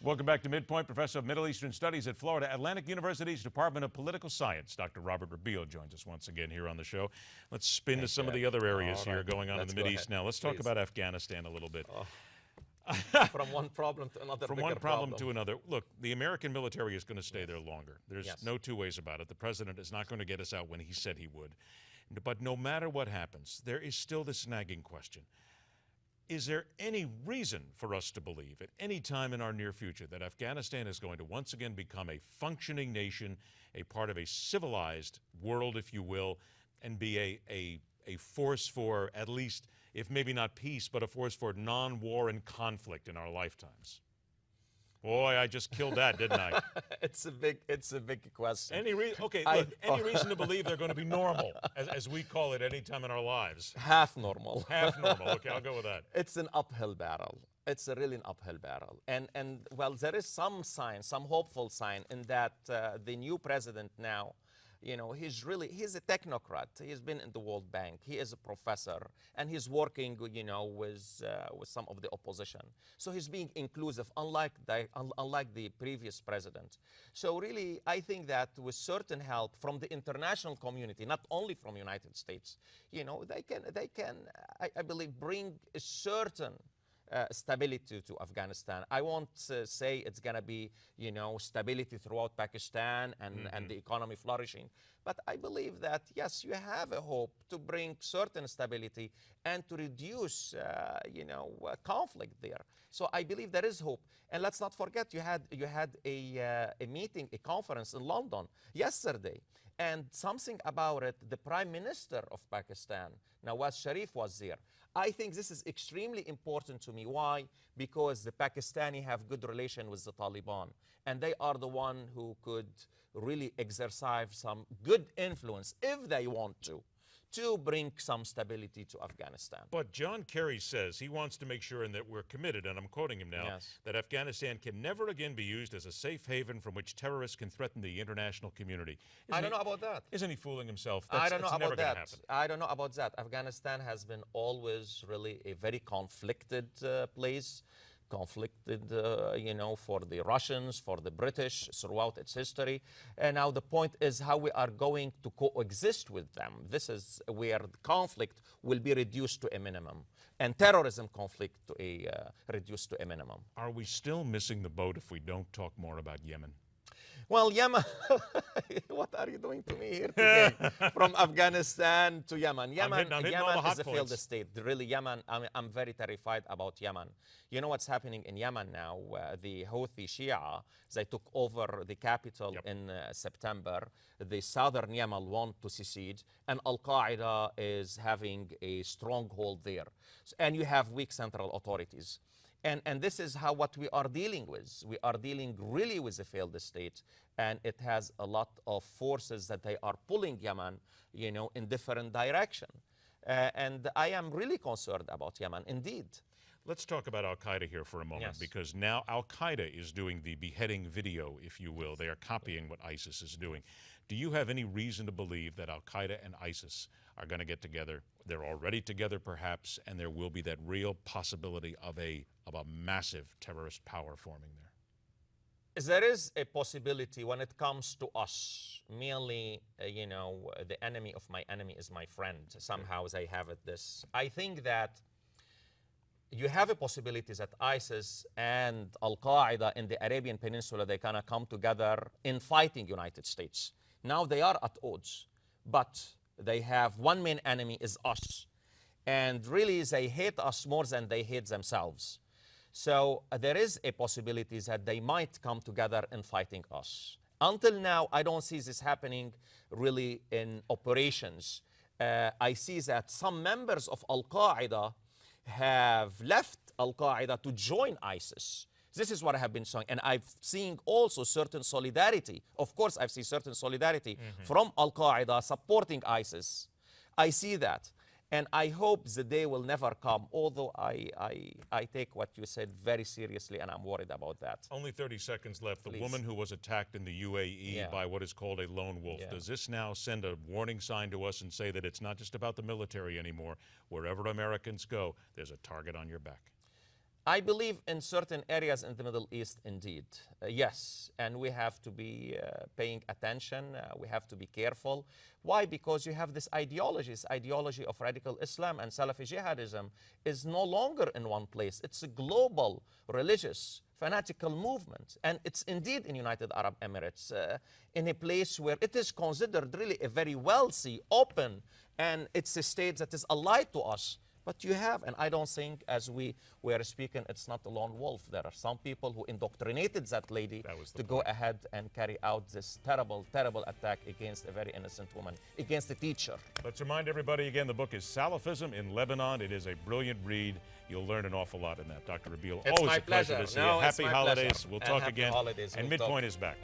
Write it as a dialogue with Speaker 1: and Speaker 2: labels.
Speaker 1: Welcome back to MidPoint. Professor of Middle Eastern Studies at Florida Atlantic University's Department of Political Science. Dr. Robert Rabil joins us once again here on the show. Let's spin to some of the other areas here going on in the Mideast now. Let's talk about Afghanistan a little bit.
Speaker 2: From one problem to another.
Speaker 1: From one problem to another. Look, the American military is going to stay there longer. There's no two ways about it. The president is not going to get us out when he said he would. But no matter what happens, there is still this nagging question. Is there any reason for us to believe at any time in our near future that Afghanistan is going to once again become a functioning nation, a part of a civilized world, if you will, and be a force for at least, if maybe not peace, but a force for non-war and conflict in our lifetimes? Boy, I just killed that, didn't I?
Speaker 2: It's a big question.
Speaker 1: Any reason to believe they're going to be normal, as we call it, any time in our lives?
Speaker 2: Half normal.
Speaker 1: Half normal. Okay, I'll go with that.
Speaker 2: It's an uphill battle. It's really an uphill battle. And well, there is some sign, some hopeful sign in that the new president now, you know, he's a technocrat. He's been in the World Bank. He is a professor, and he's working, you know, with some of the opposition. So he's being inclusive, unlike the previous president. So really, I think that with certain help from the international community, not only from United States, you know, they can, I believe, bring a certain stability to Afghanistan. I won't say it's going to be, you know, stability throughout Pakistan and the economy flourishing. But I believe that, yes, you have a hope to bring certain stability and to reduce, you know, conflict there. So I believe there is hope. And let's not forget, you had a meeting, a conference in London yesterday. And something about it, the Prime Minister of Pakistan, Nawaz Sharif, was there. I think this is extremely important to me. Why? Because the Pakistani have good relation with the Taliban, and they are the one who could really exercise some good influence, if they want to bring some stability to Afghanistan.
Speaker 1: But John Kerry says he wants to make sure, and that we're committed, and I'm quoting him now, that Afghanistan can never again be used as a safe haven from which terrorists can threaten the international community.
Speaker 2: I don't know about that.
Speaker 1: Isn't he fooling himself?
Speaker 2: I don't know about that. I don't know about that. Afghanistan has been always really a very conflicted place. Conflicted, you know, for the Russians, for the British throughout its history. And now the point is how we are going to coexist with them. This is where the conflict will be reduced to a minimum, and terrorism conflict to reduced to a minimum.
Speaker 1: Are we still missing the boat if we don't talk more about Yemen?
Speaker 2: Well, Yemen, what are you doing to me here today? From Afghanistan to Yemen. Yemen is a failed state. Really, Yemen, I'm very terrified about Yemen. You know what's happening in Yemen now? The Houthi Shia, they took over the capital in September. The southern Yemen want to secede, and Al-Qaeda is having a stronghold there. And you have weak central authorities. And this is what we are dealing with. We are dealing really with a failed state, and it has a lot of forces that they are pulling Yemen, you know, in different direction. And I am really concerned about Yemen, indeed.
Speaker 1: Let's talk about Al-Qaeda here for a moment, because now Al-Qaeda is doing the beheading video, if you will. They are copying what ISIS is doing. Do you have any reason to believe that Al-Qaeda and ISIS are going to get together? They're already together, perhaps, and there will be that real possibility of a massive terrorist power forming there?
Speaker 2: There is a possibility when it comes to us. Merely, you know, the enemy of my enemy is my friend. Somehow they have it this. I think that you have a possibility that ISIS and Al-Qaeda in the Arabian Peninsula, they're going to come together in fighting United States. Now they are at odds, but they have one main enemy is us. And really, they hate us more than they hate themselves. So there is a possibility that they might come together in fighting us. Until now, I don't see this happening really in operations. I see that some members of Al-Qaeda have left Al-Qaeda to join ISIS. This is what I have been showing. And I've seen also certain solidarity. Of course, I've seen certain solidarity from Al-Qaeda supporting ISIS. I see that. And I hope the day will never come, although I take what you said very seriously, and I'm worried about that.
Speaker 1: Only 30 seconds left. The woman who was attacked in the UAE by what is called a lone wolf, does this now send a warning sign to us and say that it's not just about the military anymore? Wherever Americans go, there's a target on your back.
Speaker 2: I believe in certain areas in the Middle East, indeed. Yes, and we have to be paying attention. We have to be careful. Why? Because you have this ideology of radical Islam and Salafi jihadism is no longer in one place. It's a global, religious, fanatical movement. And it's indeed in United Arab Emirates, in a place where it is considered really a very wealthy, open, and it's a state that is allied to us. But you have, and I don't think, as we were speaking, it's not a lone wolf. There are some people who indoctrinated that lady to go ahead and carry out this terrible, terrible attack against a very innocent woman, against a teacher.
Speaker 1: Let's remind everybody again, the book is Salafism in Lebanon. It is a brilliant read. You'll learn an awful lot in that. Dr. Rabil,
Speaker 2: It's
Speaker 1: always
Speaker 2: my
Speaker 1: a pleasure
Speaker 2: pleasure.
Speaker 1: to see
Speaker 2: No,
Speaker 1: you.
Speaker 2: it's
Speaker 1: Happy
Speaker 2: my
Speaker 1: holidays.
Speaker 2: pleasure.
Speaker 1: We'll
Speaker 2: And
Speaker 1: talk
Speaker 2: happy
Speaker 1: again.
Speaker 2: holidays.
Speaker 1: And
Speaker 2: We'll
Speaker 1: MidPoint
Speaker 2: talk.
Speaker 1: is back.